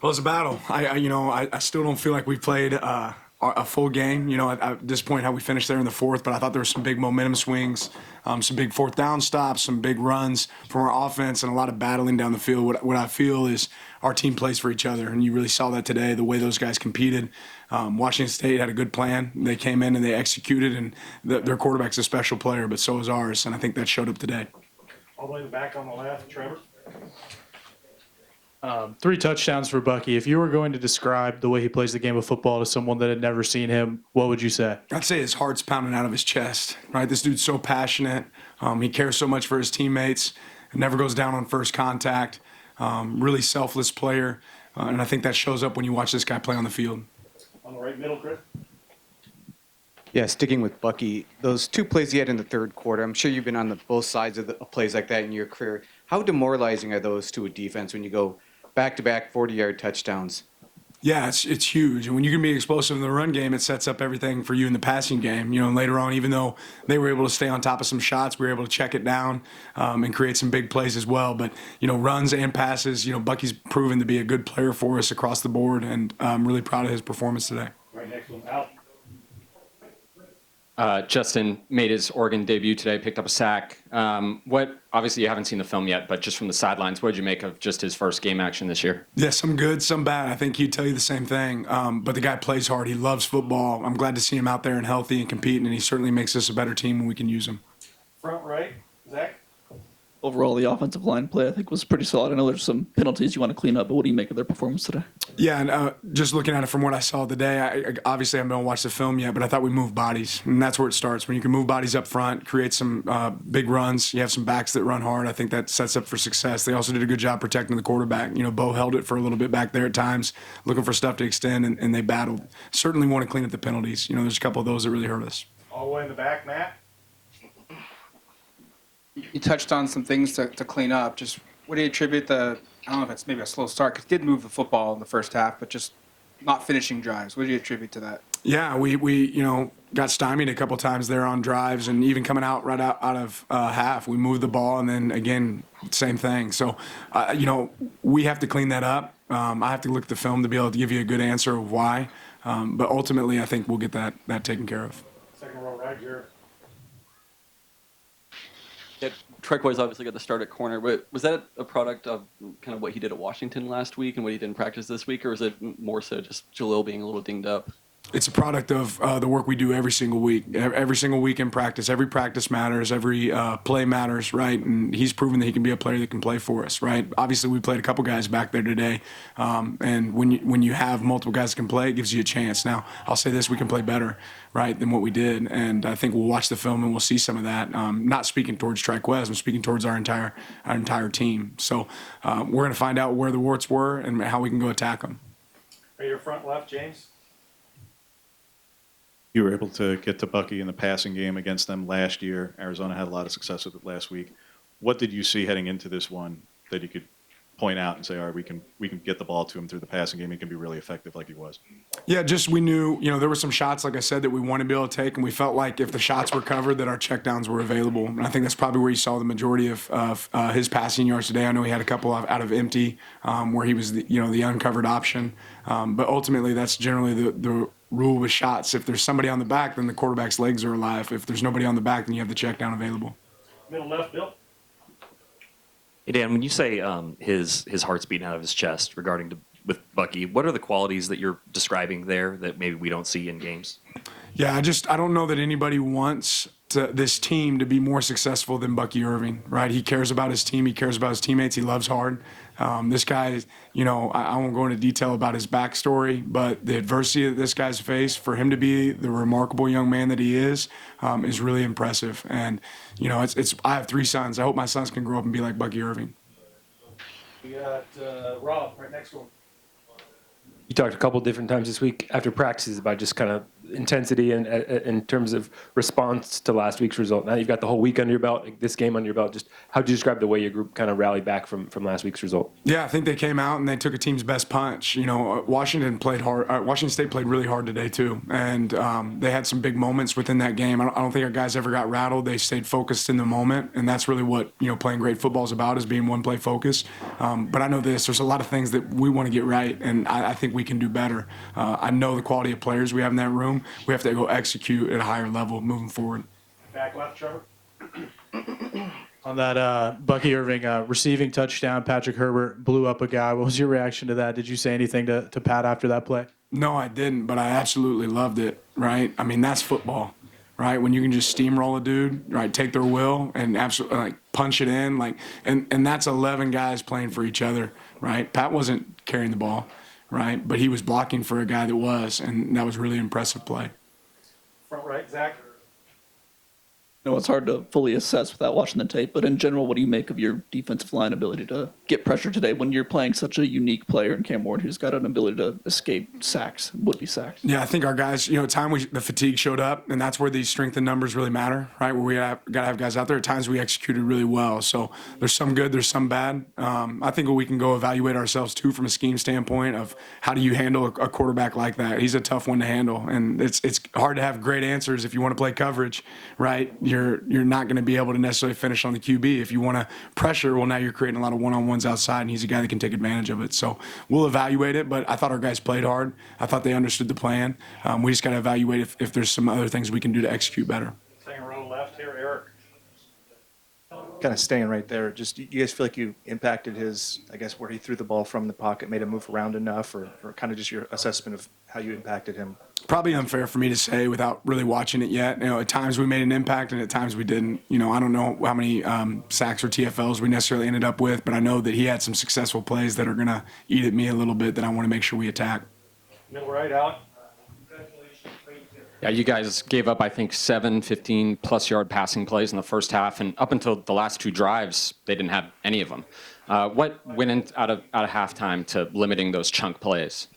Well, it's a battle. I still don't feel like we played a full game. At this point, how we finished there in the fourth, but I thought there were some big momentum swings, some big fourth down stops, some big runs from our offense, and a lot of battling down the field. What I feel is our team plays for each other, and you really saw that today, the way those guys competed. Washington State had a good plan. They came in and they executed, and their quarterback's a special player, but so is ours, and I think that showed up today. All the way back on the left, Trevor. 3 touchdowns for Bucky. If you were going to describe the way he plays the game of football to someone that had never seen him, what would you say? I'd say his heart's pounding out of his chest, right? This dude's so passionate. He cares so much for his teammates. Never goes down on first contact. Really selfless player. And I think that shows up when you watch this guy play on the field. On the right middle, Chris. Yeah, sticking with Bucky, those 2 plays he had in the third quarter, I'm sure you've been on both sides of plays like that in your career. How demoralizing are those to a defense when you go back-to-back 40-yard touchdowns? Yeah, it's huge. And when you can be explosive in the run game, it sets up everything for you in the passing game. And later on, even though they were able to stay on top of some shots, we were able to check it down and create some big plays as well. But, runs and passes, Bucky's proven to be a good player for us across the board, and I'm really proud of his performance today. Right next one, out. Justin made his Oregon debut today, picked up a sack. Obviously you haven't seen the film yet, but just from the sidelines, what did you make of just his first game action this year? Yeah, some good, some bad. I think he'd tell you the same thing. But the guy plays hard. He loves football. I'm glad to see him out there and healthy and competing, and he certainly makes us a better team when we can use him. Front right, Zach. Overall, the offensive line play, I think, was pretty solid. I know there's some penalties you want to clean up, but what do you make of their performance today? Yeah, and just looking at it from what I saw today, obviously I haven't watched the film yet, but I thought we moved bodies, and that's where it starts. When you can move bodies up front, create some big runs, you have some backs that run hard, I think that sets up for success. They also did a good job protecting the quarterback. Bo held it for a little bit back there at times, looking for stuff to extend, and they battled. Certainly want to clean up the penalties. There's a couple of those that really hurt us. All the way in the back, Matt. You touched on some things to clean up. Just what do you attribute I don't know if it's maybe a slow start, because he did move the football in the first half, but just not finishing drives. What do you attribute to that? Yeah, we got stymied a couple times there on drives, and even coming out out of half, we moved the ball, and then again, same thing. So, we have to clean that up. I have to look at the film to be able to give you a good answer of why, but ultimately, I think we'll get that taken care of. Second row right here. Yeah, Troy Coy's obviously got the start at corner, but was that a product of kind of what he did at Washington last week and what he did in practice this week, or is it more so just Jalil being a little dinged up? It's a product of the work we do every single week. Every single week in practice, every practice matters, every play matters, right? And he's proven that he can be a player that can play for us, right? Obviously, we played a couple guys back there today, and when you have multiple guys that can play, it gives you a chance. Now, I'll say this: we can play better, right, than what we did, and I think we'll watch the film and we'll see some of that. Not speaking towards Triquez, I'm speaking towards our entire team. So we're going to find out where the warts were and how we can go attack them. Right here, front left, James. You were able to get to Bucky in the passing game against them last year. Arizona had a lot of success with it last week. What did you see heading into this one that you could point out and say, all right, we can get the ball to him through the passing game. He can be really effective like he was. Yeah, just we knew, there were some shots, like I said, that we wanted to be able to take, and we felt like if the shots were covered, that our checkdowns were available. And I think that's probably where you saw the majority of his passing yards today. I know he had a couple out of empty where he was the uncovered option. But ultimately, that's generally the rule with shots. If there's somebody on the back, then the quarterback's legs are alive. If there's nobody on the back, then you have the check down available. Middle left, Bill. Hey, Dan, when you say his heart's beating out of his chest regarding with Bucky, what are the qualities that you're describing there that maybe we don't see in games? Yeah, I don't know that anybody wants this team to be more successful than Bucky Irving, right? He cares about his team. He cares about his teammates. He loves hard. This guy, I won't go into detail about his backstory, but the adversity that this guy's faced, for him to be the remarkable young man that he is really impressive. And, I have 3 sons. I hope my sons can grow up and be like Bucky Irving. We got Rob right next to him. You talked a couple different times this week after practices about just kind of intensity and in terms of response to last week's result? Now you've got the whole week under your belt, like this game under your belt. Just how would you describe the way your group kind of rallied back from last week's result? Yeah, I think they came out and they took a team's best punch. You know, Washington played hard. Washington State played really hard today too, and they had some big moments within that game. I don't think our guys ever got rattled. They stayed focused in the moment, and that's really what playing great football is about, is being one play focused. But I know this: there's a lot of things that we want to get right, and I think we can do better. I know the quality of players we have in that room. We have to go execute at a higher level moving forward. Back left, Trevor. On that Bucky Irving receiving touchdown, Patrick Herbert blew up a guy. What was your reaction to that? Did you say anything to Pat after that play? No, I didn't, but I absolutely loved it, right? I mean, that's football, right? When you can just steamroll a dude, right, take their will and absolutely punch it in, and that's 11 guys playing for each other, right? Pat wasn't carrying the ball, right? But he was blocking for a guy that was, and that was really impressive play. Front right, Zach. No, it's hard to fully assess without watching the tape, but in general, what do you make of your defensive line ability to get pressure today when you're playing such a unique player in Cam Ward who's got an ability to escape sacks, would-be sacks? Yeah, I think our guys, at times the fatigue showed up, and that's where these strength in numbers really matter, right? Where we got to have guys out there. At times we executed really well. So there's some good, there's some bad. I think we can go evaluate ourselves too from a scheme standpoint of how do you handle a quarterback like that. He's a tough one to handle, and it's hard to have great answers if you want to play coverage, right? You're not going to be able to necessarily finish on the QB. If you want to pressure, well, now you're creating a lot of one-on-ones outside, and he's a guy that can take advantage of it. So we'll evaluate it, but I thought our guys played hard. I thought they understood the plan. We just got to evaluate if there's some other things we can do to execute better. Second row left here, Eric. Kind of staying right there, just you guys feel like you impacted his, I guess, where he threw the ball from the pocket, made him move around enough, or kind of just your assessment of how you impacted him? Probably unfair for me to say without really watching it yet. At times we made an impact and at times we didn't. I don't know how many sacks or TFLs we necessarily ended up with, but I know that he had some successful plays that are going to eat at me a little bit that I want to make sure we attack. Middle right out. Yeah, you guys gave up, I think, 7 15-plus yard passing plays in the first half, and up until the last two drives, they didn't have any of them. What went out of halftime to limiting those chunk plays?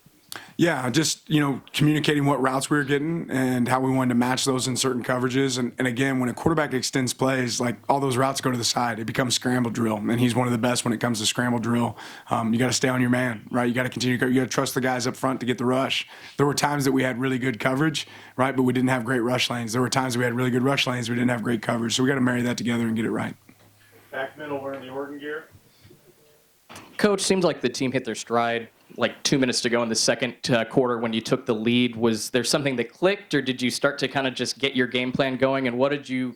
Yeah, just, communicating what routes we were getting and how we wanted to match those in certain coverages. And again, when a quarterback extends plays, all those routes go to the side. It becomes scramble drill, and he's one of the best when it comes to scramble drill. You got to stay on your man, right? You got to continue. You got to trust the guys up front to get the rush. There were times that we had really good coverage, right, but we didn't have great rush lanes. There were times we had really good rush lanes, we didn't have great coverage. So we got to marry that together and get it right. Back middle wearing the Oregon gear. Coach, seems like the team hit their stride 2 minutes to go in the second quarter when you took the lead. Was there something that clicked, or did you start to kind of just get your game plan going? And what did you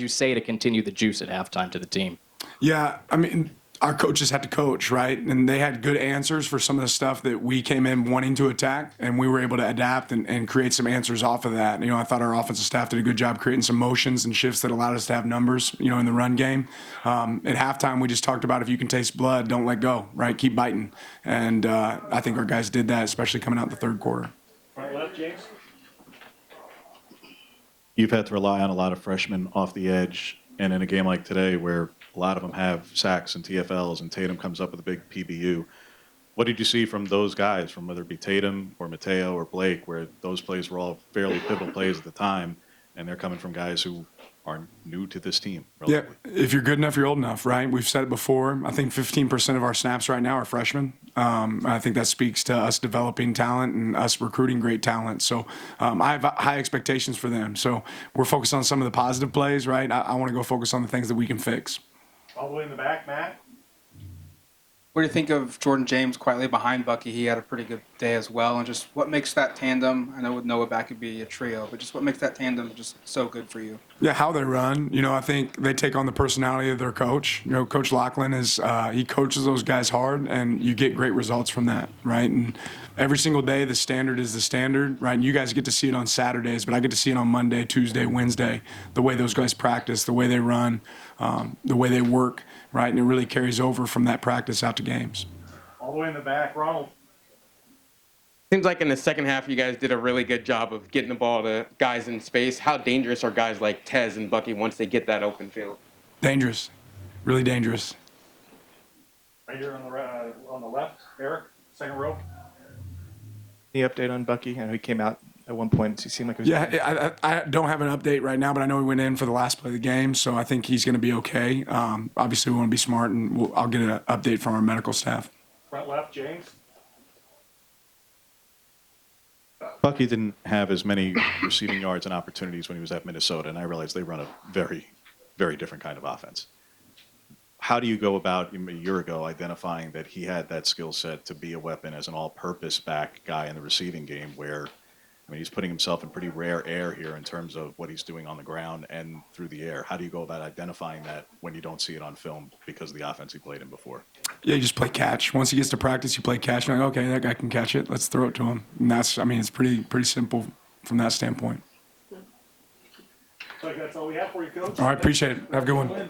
say to continue the juice at halftime to the team? Yeah, I mean, our coaches had to coach, right? And they had good answers for some of the stuff that we came in wanting to attack, and we were able to adapt and create some answers off of that. I thought our offensive staff did a good job creating some motions and shifts that allowed us to have numbers, in the run game. At halftime, we just talked about if you can taste blood, don't let go, right? Keep biting. And I think our guys did that, especially coming out in the third quarter. Front left, James. You've had to rely on a lot of freshmen off the edge, and in a game like today where a lot of them have sacks and TFLs, and Tatum comes up with a big PBU. What did you see from those guys, from whether it be Tatum or Mateo or Blake, where those plays were all fairly pivotal plays at the time, and they're coming from guys who are new to this team? Yeah, if you're good enough, you're old enough, right? We've said it before. I think 15% of our snaps right now are freshmen. I think that speaks to us developing talent and us recruiting great talent. So I have high expectations for them. So we're focused on some of the positive plays, right? I want to go focus on the things that we can fix. All the way in the back, Matt. What do you think of Jordan James quietly behind Bucky? He had a pretty good day as well. And just what makes that tandem, I know with Noah back could be a trio, but just what makes that tandem just so good for you? Yeah, how they run. I think they take on the personality of their coach. Coach Lachlan he coaches those guys hard, and you get great results from that, right? And every single day, the standard is the standard, right? And you guys get to see it on Saturdays, but I get to see it on Monday, Tuesday, Wednesday, the way those guys practice, the way they run, the way they work, right? And it really carries over from that practice out to games. All the way in the back, Ronald. Seems like in the second half, you guys did a really good job of getting the ball to guys in space. How dangerous are guys like Tez and Bucky once they get that open field? Dangerous, really dangerous. Right here on the left, Eric, second row. Any update on Bucky? I know he came out at one point? He seemed like he was. Yeah, I don't have an update right now, but I know he went in for the last play of the game, so I think he's going to be okay. Obviously, we want to be smart, and I'll get an update from our medical staff. Front left, James. Bucky didn't have as many receiving yards and opportunities when he was at Minnesota, and I realize they run a very, very different kind of offense. How do you go about, a year ago, identifying that he had that skill set to be a weapon as an all-purpose back guy in the receiving game where, I mean, he's putting himself in pretty rare air here in terms of what he's doing on the ground and through the air. How do you go about identifying that when you don't see it on film because of the offense he played in before? Yeah, you just play catch. Once he gets to practice, you play catch. You're like, okay, that guy can catch it. Let's throw it to him. And that's, I mean, it's pretty simple from that standpoint. So that's all we have for you, Coach. All right, appreciate it. Have a good one.